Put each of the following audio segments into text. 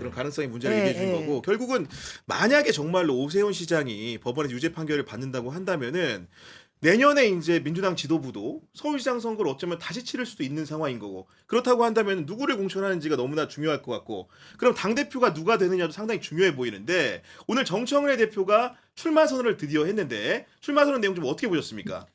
그런 가능성이 문제를 얘기해 주는 거고 결국은 만약에 정말로 오세훈 시장이 법원에 유죄 판결을 받는다고 한다면은 내년에 이제 민주당 지도부도 서울시장 선거를 어쩌면 다시 치를 수도 있는 상황인 거고 그렇다고 한다면 누구를 공천하는지가 너무나 중요할 것 같고 그럼 당대표가 누가 되느냐도 상당히 중요해 보이는데 오늘 정청래 대표가 출마 선언을 드디어 했는데 출마 선언 내용 좀 어떻게 보셨습니까?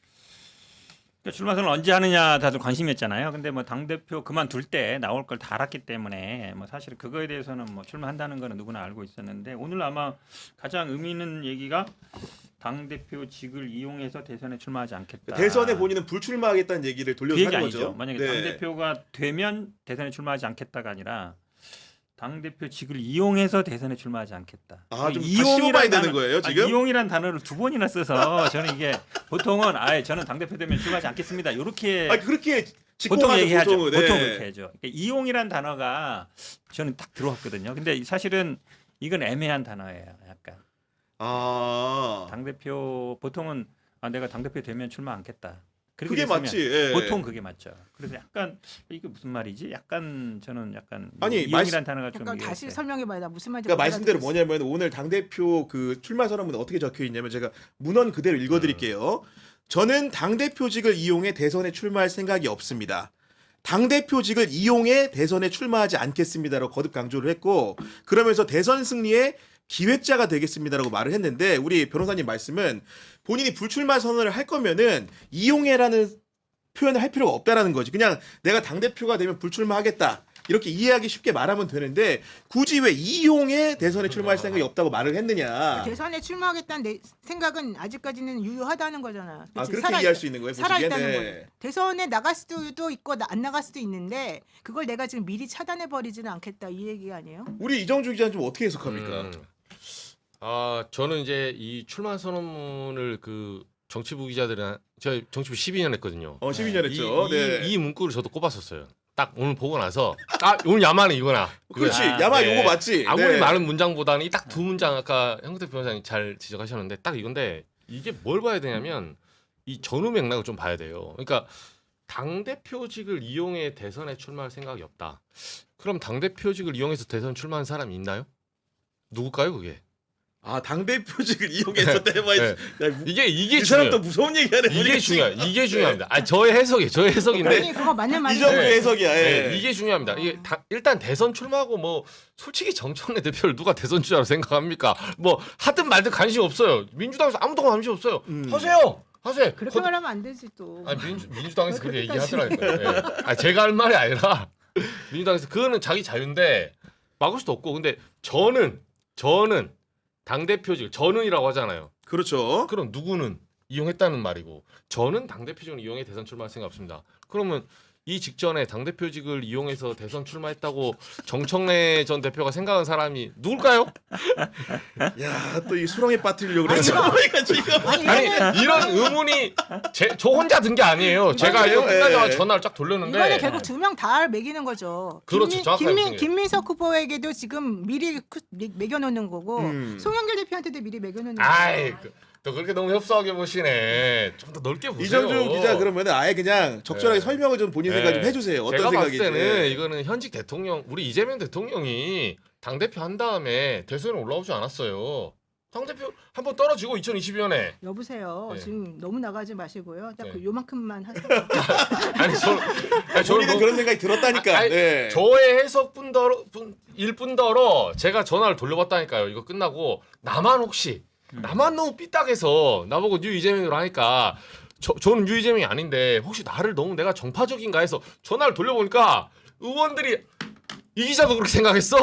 그러니까 출마 선언을 언제 하느냐 다들 관심이었잖아요. 근데 뭐 당대표 그만둘 때 나올 걸 다 알았기 때문에 뭐 사실 그거에 대해서는 뭐 출마한다는 거는 누구나 알고 있었는데 오늘 아마 가장 의미 있는 얘기가 당대표직을 이용해서 대선에 출마하지 않겠다. 대선에 본인은 불출마하겠다는 얘기를 그 돌려서 얘기 하는 아니죠. 거죠. 만약에 네. 당대표가 되면 대선에 출마하지 않겠다가 아니라 당대표직을 이용해서 대선에 출마하지 않겠다. 아, 좀 씌워봐야 되는 거예요, 지금? 이용이란 단어를 두 번이나 써서 저는 이게 보통은 아예 저는 당대표 되면 출마하지 않겠습니다. 이렇게 그렇게 보통 직공하죠, 얘기하죠. 보통은. 보통 네. 그렇게 하죠. 그러니까 이용이란 단어가 저는 딱 들어왔거든요. 근데 사실은 이건 애매한 단어예요. 약간 아, 당대표 보통은 내가 당대표 되면 출마 않겠다. 그렇게 그게 됐으면 맞지. 예. 보통 그게 맞죠. 그래서 약간 이게 무슨 말이지? 약간 저는 약간 아니, 이용이란 단어가 좀 약간 이게 다시 설명해봐야 나 무슨 말인지 그러니까 못 말씀대로 알아듣겠어. 뭐냐면 오늘 당대표 그 출마 선언문에 어떻게 적혀 있냐면 제가 문헌 그대로 읽어드릴게요. 저는 당대표직을 이용해 대선에 출마할 생각이 없습니다. 당대표직을 이용해 대선에 출마하지 않겠습니다라고 거듭 강조를 했고 그러면서 대선 승리의 기획자가 되겠습니다라고 말을 했는데 우리 변호사님 말씀은 본인이 불출마 선언을 할 거면은 이용해라는 표현을 할 필요가 없다라는 거지. 그냥 내가 당대표가 되면 불출마하겠다. 이렇게 이해하기 쉽게 말하면 되는데 굳이 왜 이용해 대선에 출마할 생각이 없다고 말을 했느냐. 대선에 출마하겠다는 내 생각은 아직까지는 유효하다는 거잖아. 아, 그치? 그렇게 이해할 수 있는 거예요? 살아있다는 보시기에? 거예요. 대선에 나갈 수도 있고 안 나갈 수도 있는데 그걸 내가 지금 미리 차단해 버리지는 않겠다 이 얘기 아니에요? 우리 이정주 기자는 좀 어떻게 해석합니까? 저는 이제 이 출마 선언문을 그 정치부 기자들은 제가 정치부 12년 했거든요. 12년 했죠. 이 문구를 저도 꼽았었어요. 딱 오늘 보고 나서 오늘 야마는 이거나. 그렇지. 아, 야마 네. 요거 맞지? 아무리 네. 많은 문장보다는 이 딱 두 문장 아까 형택 변호사님 잘 지적하셨는데 딱 이건데 이게 뭘 봐야 되냐면 이 전후 맥락을 좀 봐야 돼요. 그러니까 당대표직을 이용해 대선에 출마할 생각이 없다. 그럼 당대표직을 이용해서 대선 출마한 사람이 있나요? 누굴까요 그게? 아, 당대표직을 이용해서 대박. 네. 이게 이 사람 또 무서운 얘기하네. 이게 중요합니다. 아니 저의 해석인데 아니 그거 맞는 말이에요. 이정주 네. 해석이야. 예. 네, 이게 중요합니다. 이게 일단 대선 출마하고 뭐 솔직히 정청래 대표를 누가 대선 주자로 생각합니까? 뭐 하든 말든 관심 없어요. 민주당에서 아무도 관심 없어요. 하세요. 그렇게 말하면 안 되지 또. 아니 민주당에서 그렇게 그렇게까지. 얘기하더라고요. 네. 아니, 제가 할 말이 아니라 민주당에서 그거는 자기 자유인데 막을 수도 없고 근데 저는 당대표직 저는이라고 하잖아요. 그렇죠. 그럼 누구는 이용했다는 말이고 저는 당대표직을 이용해 대선 출마할 생각 없습니다. 그러면 이 직전에 당대표직을 이용해서 대선 출마했다고 정청래 전 대표가 생각한 사람이 누굴까요? 야, 또 이 수렁에 빠뜨리려고 그러는 거니까 지금. 아니 이런 의문이 저 혼자 든 게 아니에요. 제가 아니에요? 이거 끝나자마자 예. 전화를 쫙 돌렸는데 이거는 결국 두 명 다 매기는 거죠. 그렇죠. 정확하게 말씀해요. 김민석 후보에게도 지금 미리 매겨놓는 거고 송영길 대표한테도 미리 매겨놓는 아이 거고. 또 그렇게 너무 협소하게 보시네. 좀 더 넓게 보세요. 이정주 기자 그러면 아예 그냥 적절하게 네. 설명을 좀 본인 생각 좀 해주세요. 어떤 제가 생각인지. 봤을 때는 이거는 현직 대통령 우리 이재명 대통령이 당대표 한 다음에 대선에 올라오지 않았어요. 당대표 한번 떨어지고 2020년에 여보세요. 네. 지금 너무 나가지 마시고요. 딱 네. 그 요만큼만 하세요. 아니 본인은 저는 그런 생각이 들었다니까. 아니, 네. 저의 일뿐더러 제가 전화를 돌려봤다니까요. 이거 끝나고 나만 너무 삐딱해서 나보고 뉴 이재명으로 하니까 저는 뉴 이재명이 아닌데 혹시 나를 너무 내가 정파적인가 해서 전화를 돌려보니까 의원들이 이 기자도 그렇게 생각했어?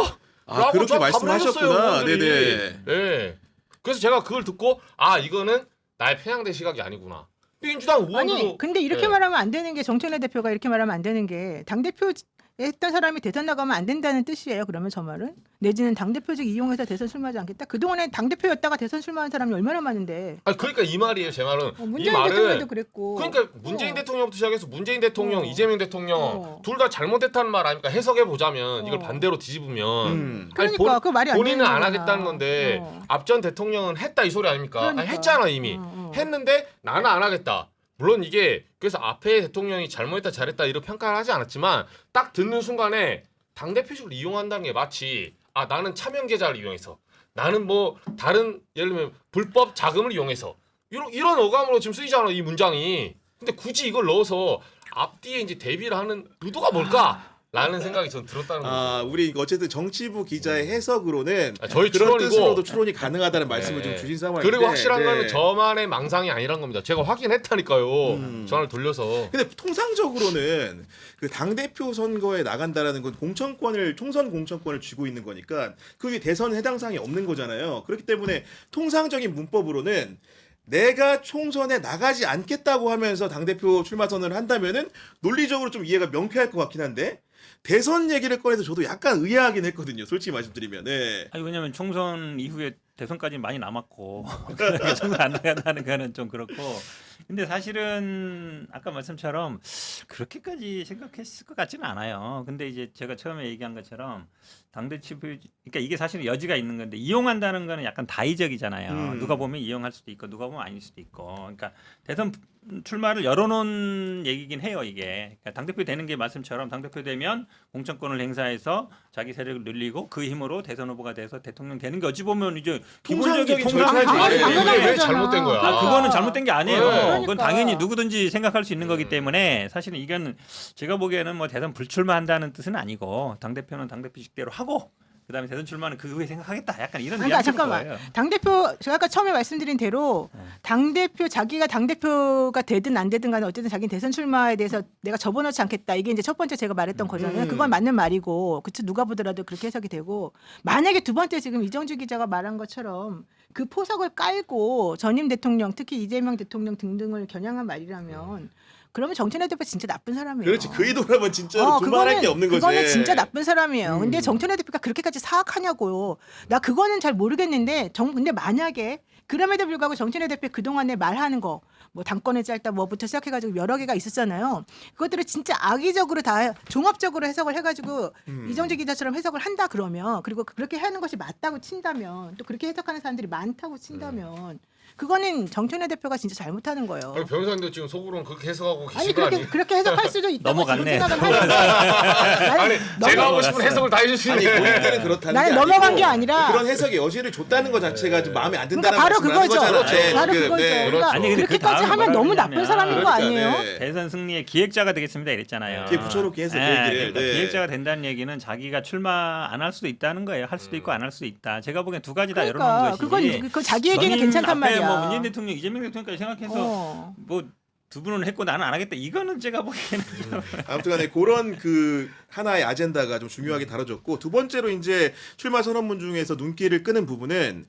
아, 라고 그렇게 저 답을 말씀하셨구나. 해줬어요, 의원들이. 네네. 네. 그래서 제가 그걸 듣고 이거는 나의 편향된 시각이 아니구나. 민주당 의원들도 아니 근데 이렇게 네. 말하면 안 되는 게 정청래 대표가 이렇게 말하면 안 되는 게 당대표 했던 사람이 대선 나가면 안 된다는 뜻이에요. 그러면 저 말은 내지는 당대표직 이용해서 대선 출마하지 않겠다. 그동안에 당대표였다가 대선 출마한 사람이 얼마나 많은데. 그러니까 이 말이에요. 제 말은 이 문재인 말은 대통령도 그랬고. 그러니까 문재인 대통령부터 시작해서 문재인 대통령, 이재명 대통령 둘 다 잘못했다는 말 아닙니까? 해석해 보자면 이걸 반대로 뒤집으면 그러니까 그 말이 안 본인은 되는 안 거잖아. 하겠다는 건데 앞전 대통령은 했다 이 소리 아닙니까? 그러니까. 했잖아 이미 했는데 나는 안 하겠다. 물론 이게 그래서 앞에 대통령이 잘못했다 잘했다 이런 평가를 하지 않았지만 딱 듣는 순간에 당대표직을 이용한다는 게 마치 나는 차명 계좌를 이용해서 나는 뭐 다른 예를 들면 불법 자금을 이용해서 이런 어감으로 지금 쓰이잖아 이 문장이. 근데 굳이 이걸 넣어서 앞뒤에 이제 대비를 하는 의도가 뭘까라는 생각이 전 들었다는 거죠. 우리 어쨌든 정치부 기자의 해석으로는 저희 그런 추론이고 뜻으로도 추론이 가능하다는 말씀을 네. 좀 주신 상황인데. 그리고 확실한 네. 거는 저만의 망상이 아니란 겁니다. 제가 확인했다니까요. 전화를 돌려서. 근데 통상적으로는 그 당대표 선거에 나간다라는 건 총선 공천권을 쥐고 있는 거니까 그게 대선 해당 사항이 없는 거잖아요. 그렇기 때문에 통상적인 문법으로는 내가 총선에 나가지 않겠다고 하면서 당대표 출마 선언을 한다면은 논리적으로 좀 이해가 명쾌할 것 같긴 한데 대선 얘기를 꺼내서 저도 약간 의아하긴 했거든요. 솔직히 말씀드리면. 네. 아니 왜냐면 총선 이후에 대선까지 많이 남았고 총선 안 나간다는 거는 좀 그렇고 근데 사실은 아까 말씀처럼 그렇게까지 생각했을 것 같지는 않아요. 근데 이제 제가 처음에 얘기한 것처럼 당대표 그러니까 이게 사실은 여지가 있는 건데 이용한다는 거는 약간 다의적이잖아요. 누가 보면 이용할 수도 있고 누가 보면 아닐 수도 있고. 그러니까 대선 출마를 열어놓은 얘기긴 해요. 이게 그러니까 당대표 되는 게 말씀처럼 당대표 되면 공천권을 행사해서 자기 세력을 늘리고 그 힘으로 대선 후보가 돼서 대통령 되는 게 어찌 보면 이제 기본적인 통상적인 절차지. 당연한 왜 거잖아. 잘못된 거야? 그거는 잘못된 게 아니에요. 네. 그건 그러니까. 당연히 누구든지 생각할 수 있는 거기 때문에 사실은 이건 제가 보기에는 뭐 대선 불출마한다는 뜻은 아니고 당 대표는 당 대표식대로 하고 그다음에 대선 출마는 그 후에 생각하겠다. 약간 이런 그러니까 뉘앙스일 잠깐만. 거예요. 당대표 제가 아까 처음에 말씀드린 대로 당대표 자기가 당대표가 되든 안 되든 간에 어쨌든 자기는 대선 출마에 대해서 내가 접어놓지 않겠다. 이게 이제 첫 번째 제가 말했던 거잖아요. 그건 맞는 말이고 그쵸 누가 보더라도 그렇게 해석이 되고 만약에 두 번째 지금 이정주 기자가 말한 것처럼 그 포석을 깔고 전임 대통령 특히 이재명 대통령 등등을 겨냥한 말이라면 그러면 정청래 대표 진짜 나쁜 사람이에요. 그렇지. 그 의도라면 진짜로 두말할 게 없는 거지. 그거는 진짜 나쁜 사람이에요. 근데 정청래 대표가 그렇게까지 사악하냐고요. 나 그거는 잘 모르겠는데 근데 만약에 그럼에도 불구하고 정청래 대표 그동안에 말하는 거 뭐 당권을 짧다 뭐부터 시작해가지고 여러 개가 있었잖아요. 그것들을 진짜 악의적으로 다 종합적으로 해석을 해가지고 이정재 기자처럼 해석을 한다 그러면 그리고 그렇게 하는 것이 맞다고 친다면 또 그렇게 해석하는 사람들이 많다고 친다면 그거는 정청래 대표가 진짜 잘못하는 거예요. 아니 변호사님도 지금 속으로는 그렇게 해석하고 계신 아니 거 아니에요? 그렇게 해석할 수도 있다고 넘어갔네. 지금 생각은 하는데 아니 제가 하고 싶은 해석을 다 아니 해주시네. 본인들은 그렇다는 나는 게 넘어간 아니고 게 아니라 그런 해석의 여지를 줬다는 것 자체가 좀 마음에 안 그러니까 든다는 바로 말씀을 하는 그거죠. 거잖아요. 네, 바로 지금. 그거죠. 네. 그러니까 아니, 근데 그 그렇게까지 다음에 하면 너무 뭐라 나쁜 사람인 거 그러니까, 아니에요? 네. 대선 승리의 기획자가 되겠습니다 이랬잖아요. 뒤에 붙여놓기 해서 그 네, 얘기를. 그러니까 네. 기획자가 된다는 얘기는 자기가 출마 안 할 수도 있다는 거예요. 할 수도 있고 안 할 수도 있다. 제가 보기엔 두 가지 다 그러니까 열어놓은 것이. 그건 그 자기 얘기는 전임 괜찮단 앞에 말이야. 뭐 문재인 대통령, 이재명 대통령까지 생각해서 뭐 두 분은 했고 나는 안 하겠다. 이거는 제가 보기에는 아무튼간에 그런 그 하나의 아젠다가 좀 중요하게 다뤄졌고 두 번째로 이제 출마 선언문 중에서 눈길을 끄는 부분은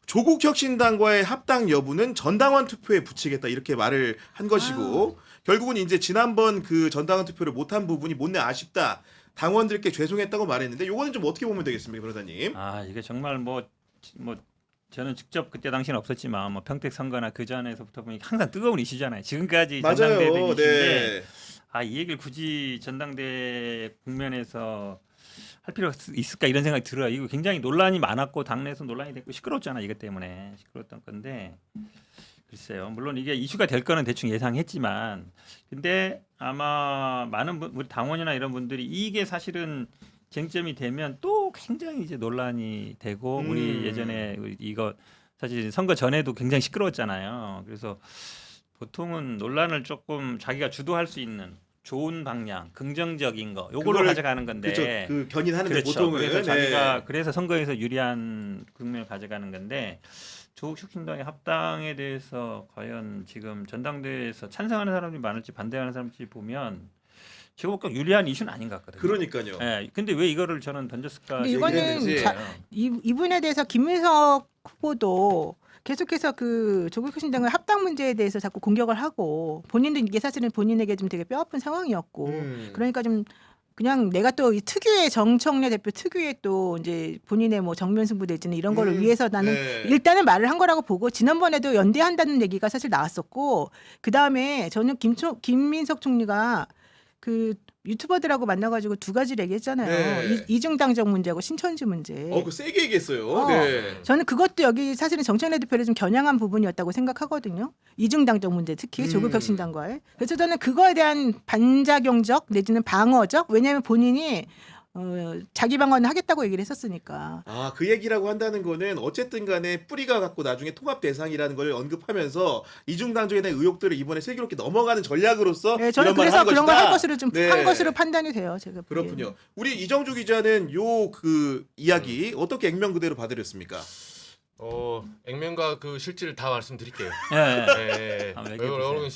조국 혁신당과의 합당 여부는 전당원 투표에 붙이겠다 이렇게 말을 한 것이고 결국은 이제 지난번 그 전당원 투표를 못한 부분이 못내 아쉽다. 당원들께 죄송했다고 말했는데 이거는 좀 어떻게 보면 되겠습니까, 변호사님? 이게 정말 뭐 저는 직접 그때 당시는 없었지만 뭐 평택 선거나 그 전에서부터 보니 항상 뜨거운 이슈잖아요. 지금까지 전당대회 맞아요. 이슈인데 네. 이 얘기를 굳이 전당대 국면에서 할 필요가 있을까 이런 생각이 들어요. 이거 굉장히 논란이 많았고 당내에서 논란이 됐고 시끄러웠잖아 이것 때문에 시끄러웠던 건데 글쎄요. 물론 이게 이슈가 될 거는 대충 예상했지만 근데 아마 많은 우리 당원이나 이런 분들이 이게 사실은 쟁점이 되면 또 굉장히 이제 논란이 되고 우리 예전에 이거 사실 선거 전에도 굉장히 시끄러웠잖아요. 그래서 보통은 논란을 조금 자기가 주도할 수 있는 좋은 방향, 긍정적인 거 요걸로 그거를- 가져가는 건데 그렇죠. 그 견인하는데 그렇죠. 보통은 그래서 네. 자기가 그래서 선거에서 유리한 국면을 가져가는 건데 조국 혁신당의 합당에 대해서 과연 지금 전당대회에서 찬성하는 사람이 많을지 반대하는 사람이 보면 제가 보기엔 유리한 이슈는 아닌 것 같거든요. 그러니까요. 예. 근데 왜 이거를 저는 던졌을까? 근데 이거는 얘기했는지. 이분에 대해서 김민석 후보도 계속해서 그 조국 혁신당의 합당 문제에 대해서 자꾸 공격을 하고 본인도 이게 사실은 본인에게 좀 되게 뼈아픈 상황이었고 그러니까 좀 그냥 내가 또 이 특유의 정청래 대표 특유의 또 이제 본인의 뭐 정면 승부 내지는 이런 거를 위해서 나는 네. 일단은 말을 한 거라고 보고 지난번에도 연대한다는 얘기가 사실 나왔었고 그 다음에 저는 김민석 총리가 그 유튜버들하고 만나가지고 두 가지를 얘기했잖아요. 네. 이중당적 문제하고 신천지 문제. 그 세게 얘기했어요. 어. 네. 저는 그것도 여기 사실은 정청래 대표를 좀 겨냥한 부분이었다고 생각하거든요. 이중당적 문제 특히 조국 혁신당과의. 그래서 저는 그거에 대한 반작용적 내지는 방어적 왜냐하면 본인이 자기 방어는 하겠다고 얘기를 했었으니까. 아, 그 얘기라고 한다는 거는 어쨌든 간에 뿌리가 갖고 나중에 통합 대상이라는 걸 언급하면서 이중당적에 대한 의혹들을 이번에 슬기롭게 넘어가는 전략으로서 네, 저는 이런 말을 그래서 한 그런 걸 할 것이다. 것으로 좀 네. 한 것으로 판단이 돼요. 제가 보기에는. 그렇군요. 우리 이정주 기자는 요 그 이야기 어떻게 액면 그대로 받으셨습니까? 액면과 그 실질 다 말씀드릴게요. 예, 예. 예. 한번 얘기해 보세요. 여러분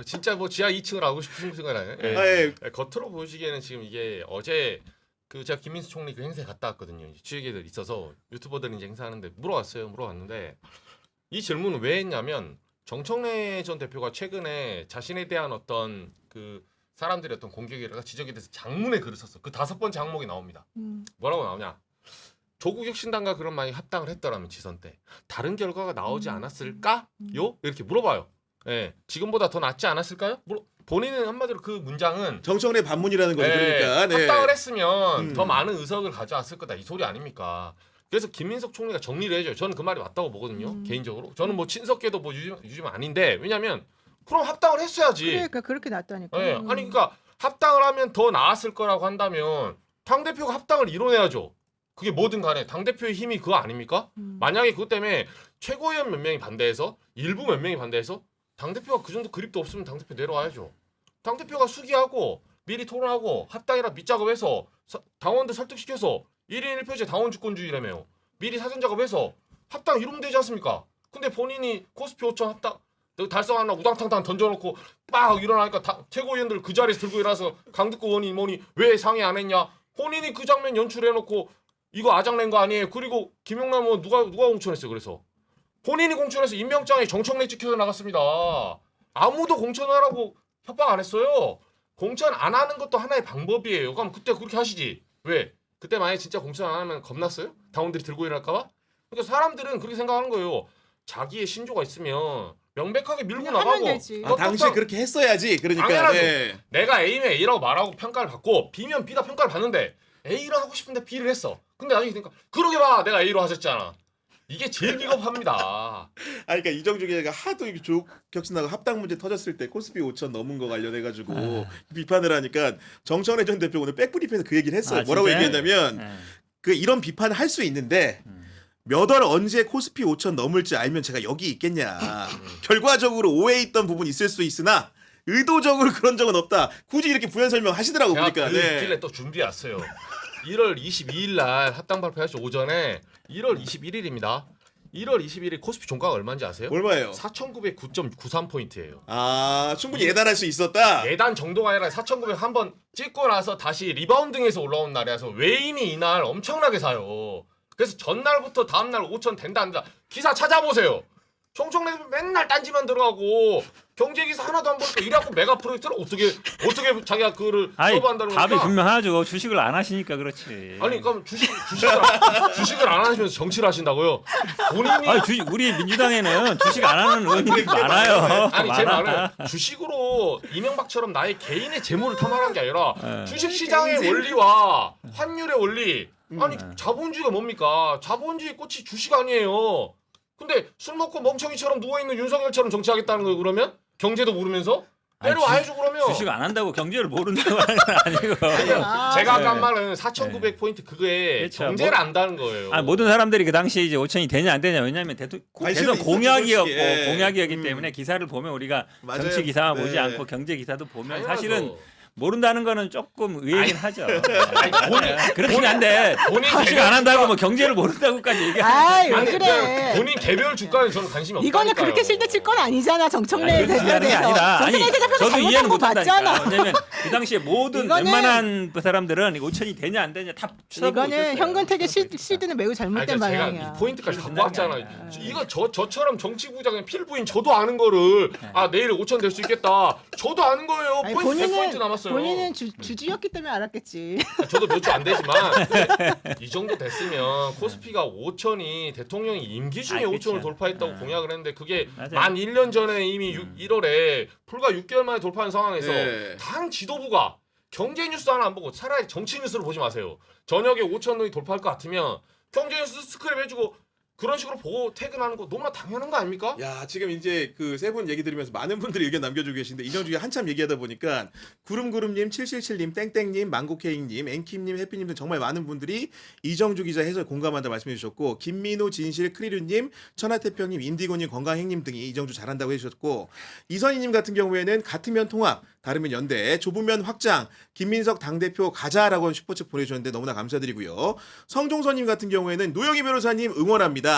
진짜 뭐 지하 2층을 알고 싶으신 거잖아요. 예. 아, 예. 겉으로 보시기에는 지금 이게 어제 그 제가 김민수 총리 그 행사에 갔다 왔거든요. 취재기들 있어서 유튜버들이 이제 행사하는데 물어봤는데 이 질문을 왜 했냐면 정청래 전 대표가 최근에 자신에 대한 어떤 그 사람들의 어떤 공격이라가 지적에 대해서 장문에 글을 썼어. 그 5번째 항목이 나옵니다. 뭐라고 나오냐? 조국 혁신당과 그런 많이 합당을 했더라면 지선 때 다른 결과가 나오지 않았을까요? 이렇게 물어봐요. 예, 지금보다 더 낫지 않았을까요? 본인은 한마디로 그 문장은 정청래 반문이라는 거죠. 예, 그러니까 네. 합당을 했으면 음. 더 많은 의석을 가져왔을 거다 이 소리 아닙니까? 그래서 김민석 총리가 정리를 해줘요. 저는 그 말이 맞다고 보거든요. 개인적으로. 저는 뭐 친석계도 뭐 유지면 아닌데 왜냐면 그럼 합당을 했어야지. 그러니까 그렇게 놨다니까. 예, 아니 그러니까 합당을 하면 더 나았을 거라고 한다면 당 대표가 합당을 이뤄내야죠. 그게 뭐든 간에 당 대표의 힘이 그거 아닙니까? 만약에 그것 때문에 최고위원 몇 명이 반대해서 일부 몇 명이 반대해서 당 대표가 그 정도 그립도 없으면 당 대표 내려와야죠. 당 대표가 수기하고 미리 토론하고 합당이라 밑작업해서 당원들 설득시켜서 1인 1표제 당원 주권주의라며요. 미리 사전 작업해서 합당 이루면 되지 않습니까? 근데 본인이 코스피 5천 합당 달성하나 우당탕탕 던져놓고 막 일어나니까 최고위원들 그 자리에서 들고 일어나서 강득구 의원이 뭐니 왜 상의 안 했냐? 본인이 그 장면 연출해놓고 이거 아장낸 거 아니에요? 그리고 김용남 의원 누가 공천했어요? 그래서 본인이 공천해서 임명장에 정청래 찍혀서 나갔습니다. 아무도 공천하라고 협박 안 했어요. 공천 안 하는 것도 하나의 방법이에요. 그럼 그때 그렇게 하시지. 왜? 그때 만약에 진짜 공천 안 하면 겁났어요? 당원들이 들고 일어날까 봐? 그러니까 사람들은 그렇게 생각하는 거예요. 자기의 신조가 있으면 명백하게 밀고 그냥 하면 나가고 되지. 아, 당시에 그렇게 했어야지. 그러니까 당연하죠. 네. 내가 A면 A라고 말하고 평가를 받고 B면 B다 평가를 받는데 A로 하고 싶은데 B를 했어. 근데 나중에 그러니까 그러게 봐 내가 A로 하셨잖아. 이게 제일 비겁합니다. 아, 그러니까 이정주 기자가 하도 이렇게 조국 혁신하고 합당 문제 터졌을 때 코스피 5천 넘은 거 관련해가지고 비판을 하니까 정청래 전 대표 오늘 백브리핑에서 그 얘기를 했어요. 아, 뭐라고 진짜요? 얘기했냐면 예. 그 이런 비판을 할 수 있는데 몇 월 언제 코스피 5천 넘을지 알면 제가 여기 있겠냐. 결과적으로 오해 있던 부분이 있을 수 있으나 의도적으로 그런 적은 없다. 굳이 이렇게 부연 설명하시더라고 제가 보니까. 그 있길래 또 준비해 왔어요. 1월 22일 날 합당 발표하시 오전에 1월 21일입니다. 1월 21일 코스피 종가가 얼마인지 아세요? 얼마예요? 4,909.93포인트예요. 아, 충분히 예단할 수 있었다. 예단 정도가 아니라 4,900 한번 찍고 나서 다시 리바운딩해서 올라온 날이라서 외인이 이날 엄청나게 사요. 그래서 전날부터 다음날 5천 된다 안 된다 기사 찾아보세요. 정청래 맨날 딴지만 들어가고 경제 기사 하나도 안 보니까 이래갖고 메가 프로젝트를 어떻게 자기가 그거를 아니 서브한다는 답이 겁니까? 분명하죠. 주식을 안 하시니까 그렇지. 아니 그럼 주식을 안 하시면서 정치를 하신다고요? 본인이 아니, 우리 민주당에는 주식 안 하는 의원님이 많아요. 아니 제 많아. 말은 주식으로 이명박처럼 나의 개인의 재물을 탐하는 게 아니라 네. 주식 시장의 원리와 환율의 원리 아니 음. 자본주의가 뭡니까? 자본주의 꽃이 주식 아니에요. 근데 술 먹고 멍청이처럼 누워있는 윤석열처럼 정치하겠다는 거예요 그러면? 경제도 모르면서? 아니, 내려와야죠 그러면. 주식 안 한다고 경제를 모른다고 하는 건 아니고. 아, 제가 아까 네. 한 말은 4,900포인트 그거에 그렇죠. 경제를 안다는 거예요. 아니, 모든 사람들이 그 당시에 이제 5천이 되냐 안 되냐 왜냐하면 관심은 대선 있었죠, 공약이었고 솔직히. 예. 공약이었기 때문에 기사를 보면 우리가 맞아요. 정치 기사만 보지 네. 않고 경제 기사도 보면 당연하죠. 사실은 모른다는 거는 조금 의외긴 하죠. 본인- 그렇긴 한데 본인 주식 개별 안 한다고 주가- 뭐 경제를 모른다고까지 얘기하는. 아이, 왜 아니, 그래. 그냥 본인 개별 주가에 저는 관심이 없다니까요. 이거는 그렇게 실드칠 건 아니잖아. 정청래 아니, 그렇게 하는 게 대표에서. 아니라 아니 정청래 대표가 저도 잘못한 이해는 거 못한다니까. 맞잖아. 왜냐면 그 당시에 모든 이거는- 웬만한 사람들은 5천이 되냐 안 되냐 다 쳐다보고 이거는 있었어요. 현근택의 실드는 매우 아니, 잘못된 그러니까 제가 방향이야. 이 포인트까지 갖고 그게 왔잖아요. 아니야. 이거 저처럼 정치부장의 필부인 저도 아는 거를 아 내일 5천 될 수 있겠다. 저도 아는 거예요. 아니, 포인트 100포인트 남았어요. 본인은 주주였기 때문에 알았겠지. 저도 몇 주 안 되지만 이 정도 됐으면 코스피가 5천이 대통령이 임기 중에 아, 5천을 그렇죠. 돌파했다고 공약을 했는데 그게 맞아요. 만 1년 전에 이미 1월에 불과 6개월 만에 돌파한 상황에서 네. 당 지도부가 경제 뉴스 하나 안 보고 차라리 정치 뉴스를 보지 마세요. 저녁에 5천 원이 돌파할 것 같으면 경제 뉴스 스크랩 해주고 그런 식으로 보고 퇴근하는 거 너무나 당연한 거 아닙니까? 야, 지금 이제 그 세 분 얘기 들으면서 많은 분들이 의견 남겨주고 계신데 이정주가 한참 얘기하다 보니까 구름구름님, 777님, 땡땡님, 망고케이님, 앵킴님, 해피님 등 정말 많은 분들이 이정주 기자 해설 공감한다 말씀해 주셨고 김민호, 진실, 크리류님, 천하태평님, 인디고님, 건강행님 등이 이정주 잘한다고 해주셨고 이선희님 같은 경우에는 같으면 통합, 다르면 연대, 좁으면 확장, 김민석 당대표 가자라고 슈퍼챗 보내주셨는데 너무나 감사드리고요. 성종선님 같은 경우에는 노영희 변호사님 응원합니다.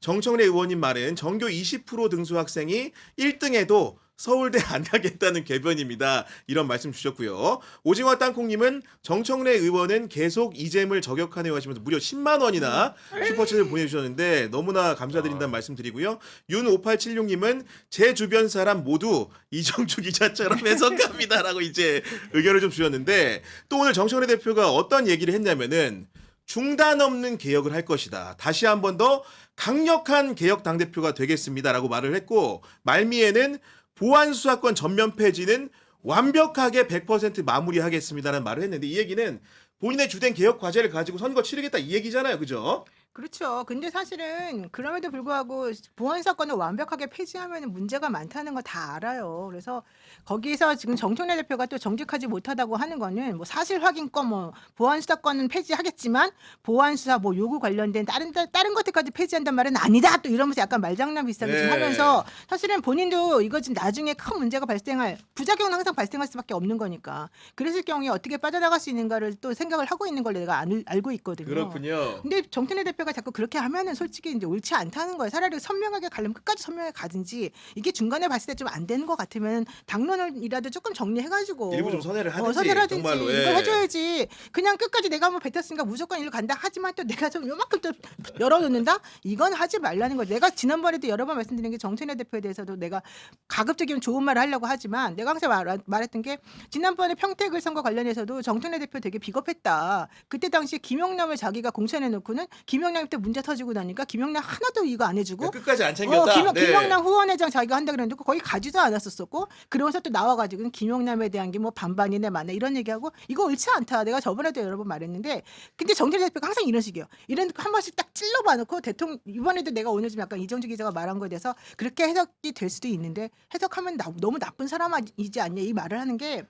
정청래 의원님 말은 전교 20% 등수 학생이 1등해도 서울대 안 가겠다는 궤변입니다. 이런 말씀 주셨고요. 오징어 땅콩님은 정청래 의원은 계속 이재물 저격하네요 하시면서 무려 10만 원이나 슈퍼챗을 보내주셨는데 너무나 감사드린다는 말씀 드리고요. 윤5876님은 제 주변 사람 모두 이정주 기자처럼 해석합니다라고 이제 의견을 좀 주셨는데 또 오늘 정청래 대표가 어떤 얘기를 했냐면은 중단 없는 개혁을 할 것이다. 다시 한 번 더 강력한 개혁 당대표가 되겠습니다라고 말을 했고 말미에는 보안 수사권 전면 폐지는 완벽하게 100% 마무리하겠습니다라는 말을 했는데 이 얘기는 본인의 주된 개혁 과제를 가지고 선거 치르겠다 이 얘기잖아요. 그죠? 그렇죠. 근데 사실은 그럼에도 불구하고 보안 사건을 완벽하게 폐지하면 문제가 많다는 거 다 알아요. 그래서 거기서 지금 정청래 대표가 또 정직하지 못하다고 하는 거는 뭐 사실 확인권 뭐 보안 수사권은 폐지하겠지만 보안 수사 뭐 요구 관련된 다른 것들까지 폐지한단 말은 아니다. 또 이러면서 약간 말장난 비슷하게 좀 네. 하면서 사실은 본인도 이거 지금 나중에 큰 문제가 발생할 부작용은 항상 발생할 수밖에 없는 거니까 그랬을 경우에 어떻게 빠져나갈 수 있는가를 또 생각을 하고 있는 걸 내가 알고 있거든요. 그렇군요. 근데 정청래 대표가 자꾸 그렇게 하면은 솔직히 이제 옳지 않다는 거예요. 차라리 선명하게 가려면 끝까지 선명하게 가든지 이게 중간에 봤을 때 좀 안 되는 것 같으면 당론이라도 조금 정리해가지고 일부 좀 선회를 하든지 선회를 하든지 정말로 예. 이걸 해줘야지. 그냥 끝까지 내가 한번 뱉었으니까 무조건 일로 간다. 하지만 또 내가 좀 요만큼 또 열어놓는다. 이건 하지 말라는 거예요. 내가 지난번에도 여러 번 말씀드린 게 정청래 대표에 대해서도 내가 가급적이면 좋은 말을 하려고 하지만 내가 항상 말했던 게 지난번에 평택을 선거 관련해서도 정청래 대표 되게 비겁했다. 그때 당시에 김영남을 자기가 공천해놓고는 김영남 때 문제 터지고 나니까 김영남 하나도 이거 안 해주고 끝까지 안 챙겼다. 김영남 후원회장 자기가 한다 그랬는데 거기 가지도 않았었고 그러면서 또 나와가지고 김영남에 대한 게 뭐 반반이네 맞네 이런 얘기하고 이거 옳지 않다. 내가 저번에도 여러 번 말했는데 근데 정청래 대표가 항상 이런 식이에요. 이런 한 번씩 딱 찔러봐놓고 대통령 이번에도 내가 오늘 좀 약간 이정주 기자가 말한 거에 대해서 그렇게 해석이 될 수도 있는데 해석하면 너무 나쁜 사람이지 않냐 이 말을 하는 게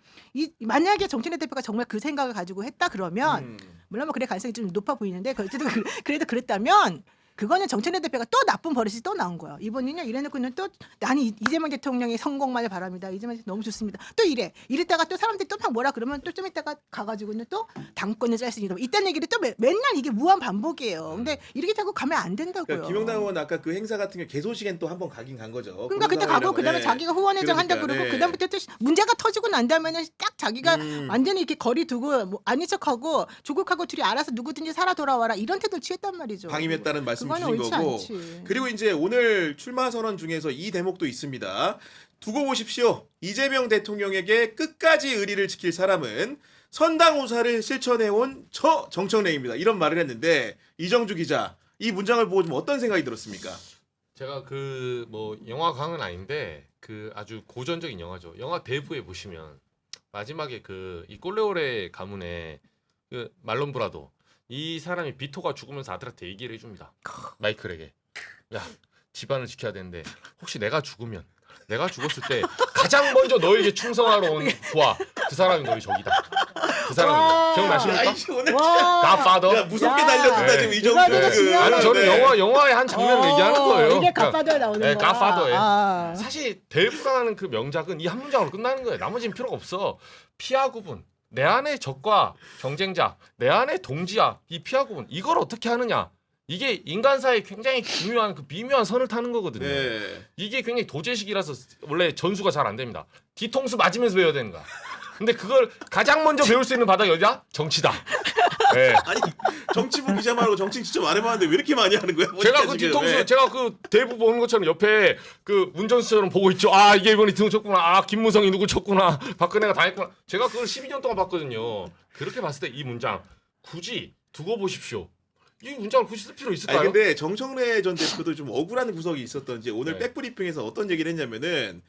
만약에 정청래 대표가 정말 그 생각을 가지고 했다 그러면 물론 뭐 그래 가능성이 좀 높아 보이는데 그래도 그랬다면 그거는 정청래 대표가 또 나쁜 버릇이 또 나온 거야. 이번에는요 이래놓고는 또 나는 이재명 대통령의 성공만을 바랍니다. 이재명 대통령 너무 좋습니다. 또 이랬다가 또 사람들이 또 막 뭐라 그러면 또 좀 이따가 가가지고는 또 당권을 짤 수 있다. 이딴 얘기를 또 맨날 이게 무한 반복이에요. 근데 이렇게 자꾸 가면 안 된다고요. 그러니까 김영남 의원 아까 그 행사 같은 게 개소식엔 또 한 번 가긴 간 거죠. 그러니까 그때 가고 그다음에 자기가 후원회장 한다고 그러니까, 그러고 그다음부터 또 문제가 터지고 난 다음에는 딱 자기가 완전히 이렇게 거리 두고 뭐 아닌 척하고 조국하고 둘이 알아서 누구든지 살아 돌아와라 이런 태도를 취했단 말이죠. 방임했다는 말씀 그거는 주신 옳지 거고. 않지. 그리고 이제 오늘 출마 선언 중에서 이 대목도 있습니다. 두고 보십시오. 이재명 대통령에게 끝까지 의리를 지킬 사람은 선당우사를 실천해온 저 정청래입니다. 이런 말을 했는데 이정주 기자 이 문장을 보고 좀 어떤 생각이 들었습니까? 제가 그 뭐 영화광은 아닌데 그 아주 고전적인 영화죠. 영화 대부에 보시면 마지막에 그 이 꼴레오레 가문의 그 말론 브라도 이 사람이 비토가 죽으면서 아들한테 얘기를 해줍니다. 마이클에게 야 집안을 지켜야 되는데 혹시 내가 죽었을 때 가장 먼저 너에게 충성하러 온 부하 그 사람이 너희 적이다. 그 사람입니다. 기억나십니까? 아이씨 오늘 와. 갓파더. 야, 무섭게 야. 달려든다 네. 지금 이거 되게 이정주. 중요하네. 아니 저는 네. 영화의 한 장면 얘기하는 거예요. 이게 그러니까 갓파더에 나오는 네, 거야. 갓파더에. 아. 사실 대부라는 그 명작은 이 한 문장으로 끝나는 거예요. 나머지는 필요가 없어. 피하 구분. 내 안의 적과 경쟁자, 내 안의 동지야. 이 피하 구분. 이걸 어떻게 하느냐? 이게 인간사에 굉장히 중요한 그 미묘한 선을 타는 거거든요. 네. 이게 굉장히 도제식이라서 원래 전수가 잘 안 됩니다. 뒤통수 맞으면서 배워야 되는 거야. 근데 그걸 가장 먼저 배울 수 있는 바닥이 어디야? 정치다. 네. 아니 정치부 기자만 하고 정치 진짜 말해봤는데 왜 이렇게 많이 하는 거야? 제가 그 지금? 뒤통수 네. 제가 그 대부 보는 것처럼 옆에 그 운전수처럼 보고 있죠. 아 이게 이번에 등을 쳤구나. 아 김무성이 누구 쳤구나. 박근혜가 당했구나. 제가 그걸 12년 동안 봤거든요. 그렇게 봤을 때 이 문장 굳이 두고 보십시오. 이 문장을 굳이 쓸 필요 있을까요? 아니 근데 정청래 전 대표도 좀 억울한 구석이 있었던지 오늘 네. 백브리핑에서 어떤 얘기를 했냐면은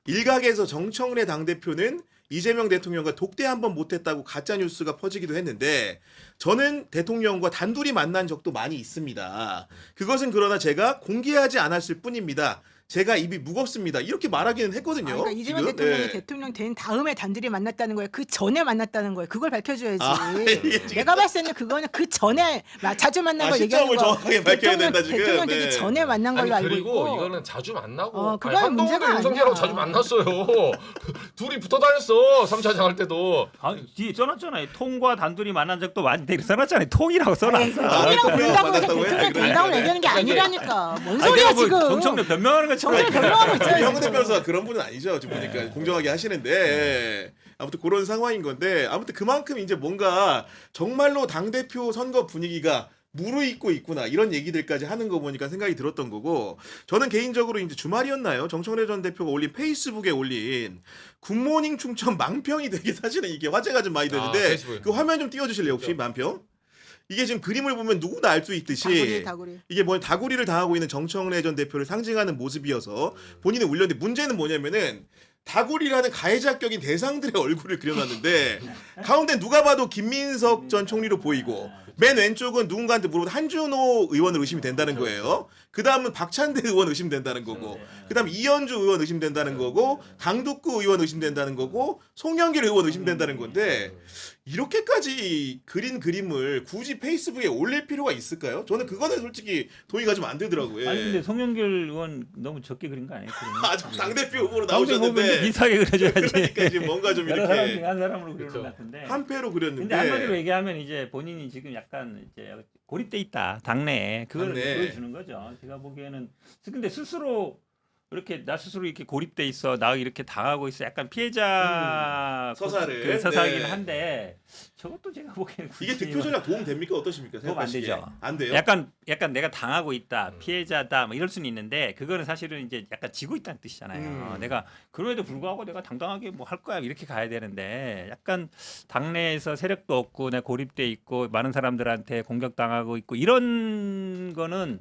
일각에서 정청래 당대표는 이재명 대통령과 독대 한번 못했다고 가짜 뉴스가 퍼지기도 했는데 저는 대통령과 단둘이 만난 적도 많이 있습니다. 그것은 그러나 제가 공개하지 않았을 뿐입니다. 제가 입이 무겁습니다. 이렇게 말하기는 했거든요. 그러니까 이재명 지금. 대통령이 네. 대통령 된 다음에 단둘이 만났다는 거예요. 그 전에 만났다는 거예요. 그걸 밝혀줘야지. 이게 지금- 내가 봤을 때는 그거는 그 전에 자주 만난 걸 얘기하는 시점을 거. 정확하게 밝혀야 된다 지금. 대통령 되기 네. 전에 만난 걸로 알고 그리고 있고. 이거는 자주 만나고 그건 문제가 한동훈도 윤석열하고 아니야. 자주 만났어요. 둘이 붙어 다녔어. 3차장 할 때도. 아, 뒤에 써놨잖아요. 통과 단둘이 만난 적도 많이 되게 써놨잖아요. 통이라고 써놨어. 통이라고 아, 된다고 해서 만났다고 해? 대통령 그래, 된다고 그래. 얘기하는 게 그러니까 이게- 아니라니까. 뭔 아니, 소리야 내가 뭐 지금. 정청래 변명하는 것처럼. 정청래 변명하고 있어요. 형근대 변호사 그런 분은 아니죠. 지금 보니까 공정하게 하시는데 아무튼 그런 상황인 건데 아무튼 그만큼 이제 뭔가 정말로 당 대표 선거 분위기가 무르익고 있구나 이런 얘기들까지 하는 거 보니까 생각이 들었던 거고 저는 개인적으로 이제 주말이었나요? 정청래 전 대표가 올린 페이스북에 올린 굿모닝 충청 망평이 되게 사실은 이게 화제가 좀 많이 되는데 페이스북에. 그 화면 좀 띄워주실래요 혹시 망평? 이게 지금 그림을 보면 누구나 알 수 있듯이 다구리. 이게 뭐 다구리를 당하고 있는 정청래 전 대표를 상징하는 모습이어서 본인은 울렸는데 문제는 뭐냐면은 다구리라는 가해자격인 대상들의 얼굴을 그려놨는데 가운데 누가 봐도 김민석 전 총리로 보이고 맨 왼쪽은 누군가한테 물어보면 한준호 의원을 의심이 된다는 거예요. 그 다음은 박찬대 의원 의심된다는 거고 그 다음 이현주 의원 의심된다는 거고 강두구 의원 의심된다는 거고 송영길 의원 의심된다는 건데 이렇게까지 그린 그림을 굳이 페이스북에 올릴 필요가 있을까요? 저는 그거는 솔직히 동의가 좀 안 되더라고요. 아니 근데 송영길 의원 너무 적게 그린 거 아니에요? 아직 당대표 후보로 당대 보면 나오셨는데 비슷하게 그려줘야지. 그러니까 지금 뭔가 좀 여러 사람 중에 이렇게 한 사람으로 그리는 그렇죠. 것 같은데. 한패로 근데 그렸는데 한마디로 얘기하면 이제 본인이 지금 약간 이제 고립돼 있다 당내에 그걸 당내에. 보여주는 거죠. 제가 보기에는 근데 스스로 이렇게 나 스스로 이렇게 고립돼 있어 나 이렇게 당하고 있어 약간 피해자 서사를. 그 서사이긴 네. 한데 저것도 제가 보기에는 이게 굳이 득표 전략 도움 됩니까? 어떠십니까? 도움 안 생각하시기에. 되죠. 안 돼요? 약간 내가 당하고 있다 피해자다 뭐 이럴 수는 있는데 그거는 사실은 이제 약간 지고 있다는 뜻이잖아요. 내가 그럼에도 불구하고 내가 당당하게 뭐 할 거야 이렇게 가야 되는데 약간 당내에서 세력도 없고 내가 고립돼 있고 많은 사람들한테 공격당하고 있고 이런 거는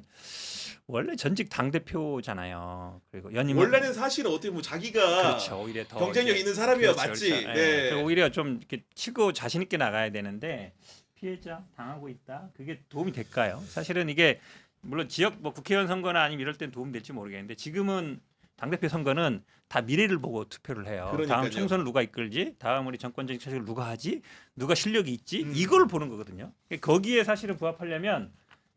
원래 전직 당 대표잖아요. 그리고 연임 원래는 사실은 어떻게 보면 자기가 그렇죠. 오히려 더 경쟁력 이제 있는 사람이야 그렇죠, 맞지? 그렇죠. 예. 네. 그리고 오히려 좀 이렇게 치고 자신 있게 나가야 되는데 피해자 당하고 있다. 그게 도움이 될까요? 사실은 이게 물론 지역 뭐 국회의원 선거나 아니면 이럴 땐 도움 될지 모르겠는데 지금은 당대표 선거는 다 미래를 보고 투표를 해요. 그러니까요. 다음 총선을 누가 이끌지, 다음 우리 정권적 차식을 누가 하지, 누가 실력이 있지, 이걸 보는 거거든요. 거기에 사실은 부합하려면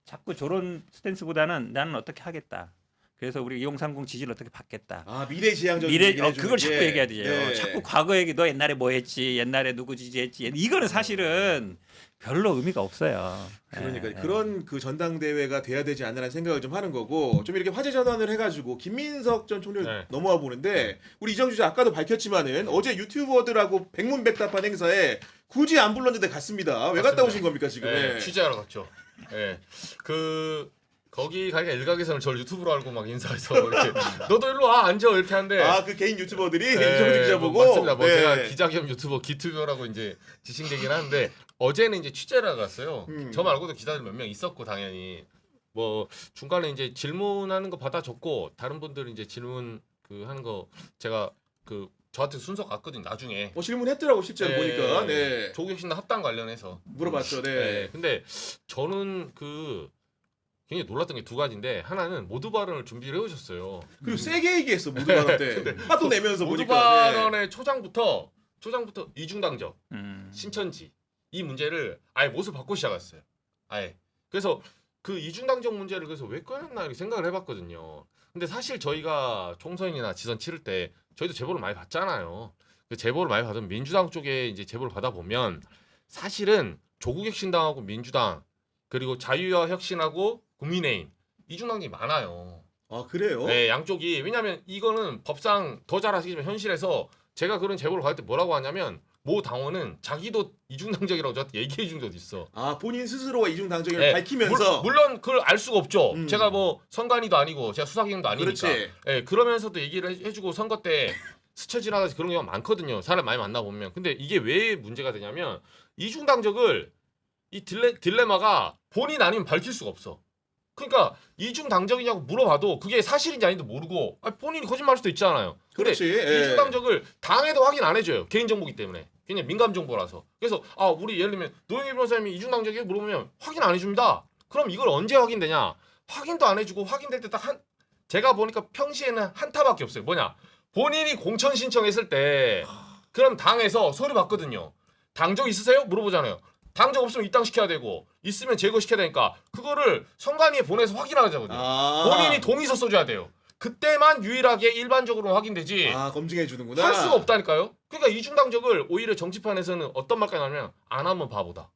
자꾸 저런 스탠스보다는 나는 어떻게 하겠다. 그래서 우리 2030 지지를 어떻게 받겠다. 아 미래지향적인 미래 얘기를 해주는 그걸 자꾸 게. 얘기해야 돼요. 네. 자꾸 과거 얘기 너 옛날에 뭐 했지, 옛날에 누구 지지했지. 이거는 사실은 별로 의미가 없어요. 그러니까 예, 예. 그런 그 전당대회가 돼야 되지 않나라는 생각을 좀 하는 거고 좀 이렇게 화제 전환을 해가지고 김민석 전 총리 네. 넘어와 보는데 우리 이정주 씨 아까도 밝혔지만은 어제 유튜버들하고 백문백답한 행사에 굳이 안 불렀는데 갔습니다. 왜 갔다 맞습니다. 오신 겁니까 지금? 네, 예. 취재하러 갔죠. 예. 그 거기 가니까 일각에서는 저를 유튜브로 알고 막 인사해서 이렇게 너도 일로 와 앉아 이렇게 하는데 아그 개인 유튜버들이 예, 이정주 기자 뭐 보고 맞습니다. 뭐 네. 제가 기자 겸 유튜버 기튜버라고 이제 지칭되긴 하는데 어제는 이제 취재를 갔어요. 저 말고도 기자들 몇 명 있었고 당연히 뭐 중간에 이제 질문하는 거 받아 적고 다른 분들은 이제 질문 그 하는 거 제가 그 저한테 순서 갔거든요. 나중에 질문했더라고 실제로 네. 보니까 네. 조국혁신당 합당 관련해서 물어봤죠. 네. 네. 근데 저는 그 굉장히 놀랐던 게 두 가지인데 하나는 모두 발언을 준비를 해오셨어요. 그리고 세게 얘기했어 모두 발언 때. 하도 내면서 모두 보니까. 네. 발언의 초장부터 이중당적, 음. 신천지 이 문제를 아예 못을 받고 시작했어요. 아예. 그래서 그 이중당적 문제를 그래서 왜 꺼냈나 이렇게 생각을 해봤거든요. 근데 사실 저희가 총선이나 지선 치를 때 저희도 제보를 많이 받잖아요. 그 제보를 많이 받으면 민주당 쪽에 이제 제보를 받아보면 사실은 조국혁신당하고 민주당 그리고 자유와 혁신하고 국민의힘 이중당적이 많아요. 아 그래요? 네, 양쪽이 왜냐하면 이거는 법상 더 잘 아시겠지만 현실에서 제가 그런 제보를 받을 때 뭐라고 하냐면 모 당원은 자기도 이중당적이라고 저한테 얘기해 준 적도 있어. 아 본인 스스로가 이중 당적을 네, 밝히면서 물론 그걸 알 수가 없죠. 음. 제가 뭐 선관위도 아니고 제가 수사기관도 아니니까. 그렇지. 예, 그러면서도 얘기를 해주고 선거 때 스쳐 지나가서 그런 경우가 많거든요. 사람 많이 만나보면. 근데 이게 왜 문제가 되냐면 이중당적을 이 딜레마가 본인 아니면 밝힐 수가 없어. 그러니까 이중 당적이냐고 물어봐도 그게 사실인지 아닌지 모르고 본인이 거짓말할 수도 있잖아요. 근데 그렇지. 예. 이중 당적을 당에도 확인 안 해줘요. 개인 정보기 때문에. 그냥 민감 정보라서. 그래서 우리 예를 들면 노영희 변호사님이 이중 당적이 물어보면 확인 안 해줍니다. 그럼 이걸 언제 확인되냐? 확인도 안 해주고 확인될 때 딱 제가 보니까 평시에는 한타밖에 없어요. 뭐냐? 본인이 공천 신청했을 때 그럼 당에서 서류 받거든요. 당적 있으세요? 물어보잖아요. 당적 없으면 입당시켜야 되고 있으면 제거시켜야 되니까 그거를 선관위에 보내서 확인하자거든요. 본인이 동의서 써줘야 돼요. 그때만 유일하게 일반적으로 확인되지 검증해 주는구나. 할 수가 없다니까요. 그러니까 이중당적을 오히려 정치판에서는 어떤 말까지 하냐면 안 하면 바보다.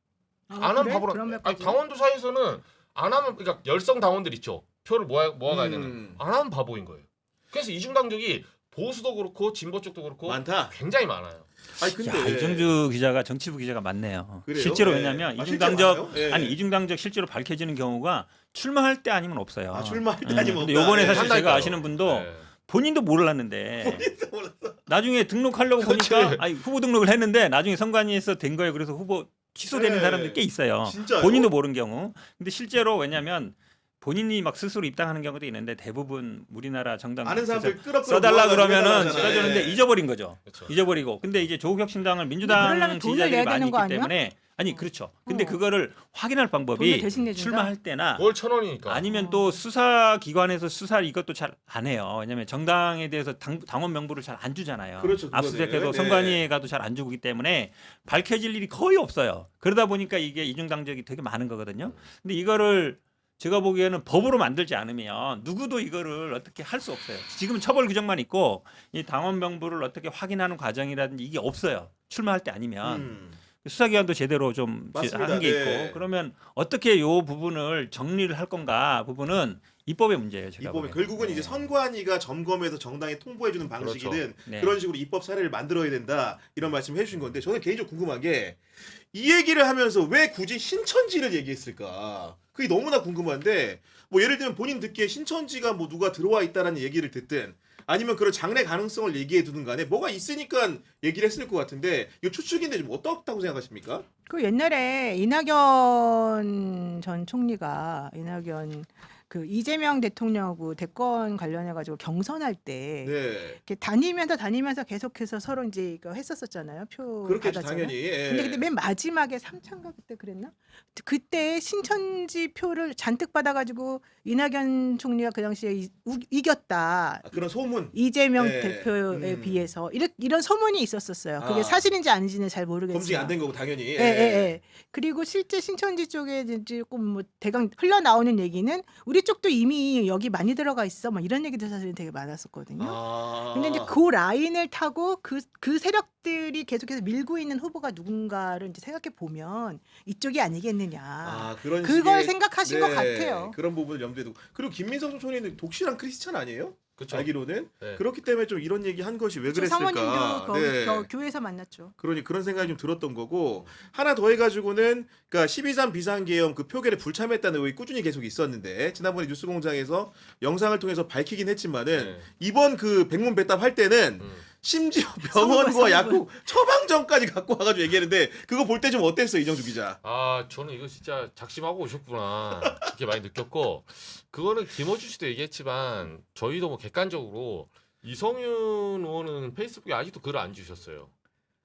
안 하면 바보라. 그런 아니, 말까지? 당원도 사이에서는 안 하면 그러니까 열성 당원들 있죠. 표를 모아가야 되는. 안 하면 바보인 거예요. 그래서 이중당적이 보수도 그렇고 진보 쪽도 그렇고 많다. 굉장히 많아요. 아니 근데 야, 이정주 기자가 정치부 기자가 맞네요. 그래요? 실제로 예. 왜냐하면 실제로 이중당적 많아요? 예. 아니 이중당적 실제로 밝혀지는 경우가 출마할 때 아니면 없어요. 출마할 때 아니면 근데 없다. 요번에 예. 사실 제가 한다니까요. 아시는 분도 네. 본인도 몰랐는데 몰랐어. 나중에 등록하려고 그렇지. 보니까 아니 후보 등록을 했는데 나중에 선관위에서 된 거예요. 그래서 후보 취소되는 네. 사람들이 꽤 있어요. 진짜요? 본인도 모르는 경우. 근데 실제로 왜냐하면 본인이 막 스스로 입당하는 경우도 있는데 대부분 우리나라 정당 아는 사람들 끌어 써달라 모아가지고 그러면은 해달라고 하잖아요. 써주는데 예. 잊어버린 거죠. 그렇죠. 잊어버리고. 근데 이제 조국혁신당을 그러려면 민주당 돈을 지지자들이 내야 많이 되는 거 있기 아니야? 때문에 아니 그렇죠. 근데 어. 그거를 확인할 돈을 방법이 대신 내준다? 출마할 때나 월 1,000원이니까. 아니면 또 수사기관에서 수사 이것도 잘 안 해요. 왜냐하면 정당에 대해서 당원 명부를 잘 안 주잖아요. 그렇죠, 그거는. 압수수색해도 네. 선관위에 가도 잘 안 주기 때문에 밝혀질 일이 거의 없어요. 그러다 보니까 이게 이중당적이 되게 많은 거거든요. 근데 이거를 제가 보기에는 법으로 만들지 않으면 누구도 이거를 어떻게 할 수 없어요. 지금은 처벌 규정만 있고 이 당원 명부를 어떻게 확인하는 과정이라든지 이게 없어요. 출마할 때 아니면. 수사기관도 제대로 좀 맞습니다. 한 게 네. 있고 그러면 어떻게 이 부분을 정리를 할 건가 부분은 입법의 문제예요. 제가 입법에 보기에는. 결국은 네. 이제 선관위가 점검해서 정당에 통보해 주는 방식이든 네. 그런 식으로 입법 사례를 만들어야 된다 이런 말씀을 해주신 건데 저는 개인적으로 궁금한 게 이 얘기를 하면서 왜 굳이 신천지를 얘기했을까? 그게 너무나 궁금한데 뭐 예를 들면 본인 듣기에 신천지가 뭐 누가 들어와 있다라는 얘기를 듣든 아니면 그런 장래 가능성을 얘기해 두든 간에 뭐가 있으니까 얘기를 했을 것 같은데 이거 추측인데 좀 어떻다고 생각하십니까? 그 옛날에 이낙연 전 총리가 그 이재명 대통령하고 대권 관련해 가지고 경선할 때 네. 이렇게 다니면서 계속해서 서로 이제 이거 했었었잖아요. 표 그렇겠죠 받았잖아요. 당연히. 예. 근데 맨 마지막에 3차인가 그때 그랬나? 그때 신천지 표를 잔뜩 받아가지고 이낙연 총리가 그 당시에 이겼다. 그런 소문. 이재명 네. 대표에 비해서 이런 소문이 있었었어요. 그게 아. 사실인지 아닌지는 잘 모르겠어요. 검증이 안 된 거고 당연히. 예. 그리고 실제 신천지 쪽에 이제 조금 뭐 대강 흘러나오는 얘기는 우리 쪽도 이미 여기 많이 들어가 있어. 뭐 이런 얘기도 사실 되게 많았었거든요. 근데 이제 그 라인을 타고 그 세력들이 계속해서 밀고 있는 후보가 누군가를 이제 생각해 보면 이쪽이 아니겠느냐. 그런 그걸 식의- 생각하신 것 같아요. 그런 부분을 염두에 두고 그리고 김민석 총리는 독실한 크리스찬 아니에요? 그렇죠. 알기로는 네. 그렇기 때문에 좀 이런 얘기 한 것이 왜 저 그랬을까? 사모님도 네. 교회에서 만났죠. 그러니 그런 생각이 좀 들었던 거고 하나 더 해가지고는 그러니까 12.3 비상계엄 그 표결에 불참했다는 의혹이 꾸준히 계속 있었는데 지난번에 뉴스공장에서 영상을 통해서 밝히긴 했지만은 네. 이번 그 백문배답 할 때는 심지어 병원과 선거. 약국 처방전까지 갖고 와가지고 얘기했는데 그거 볼 때 좀 어땠어 이정주 기자? 저는 이거 진짜 작심하고 오셨구나 이렇게 많이 느꼈고 그거는 김어준 씨도 얘기했지만 저희도 뭐 객관적으로 이성윤 의원은 페이스북에 아직도 글을 안 주셨어요.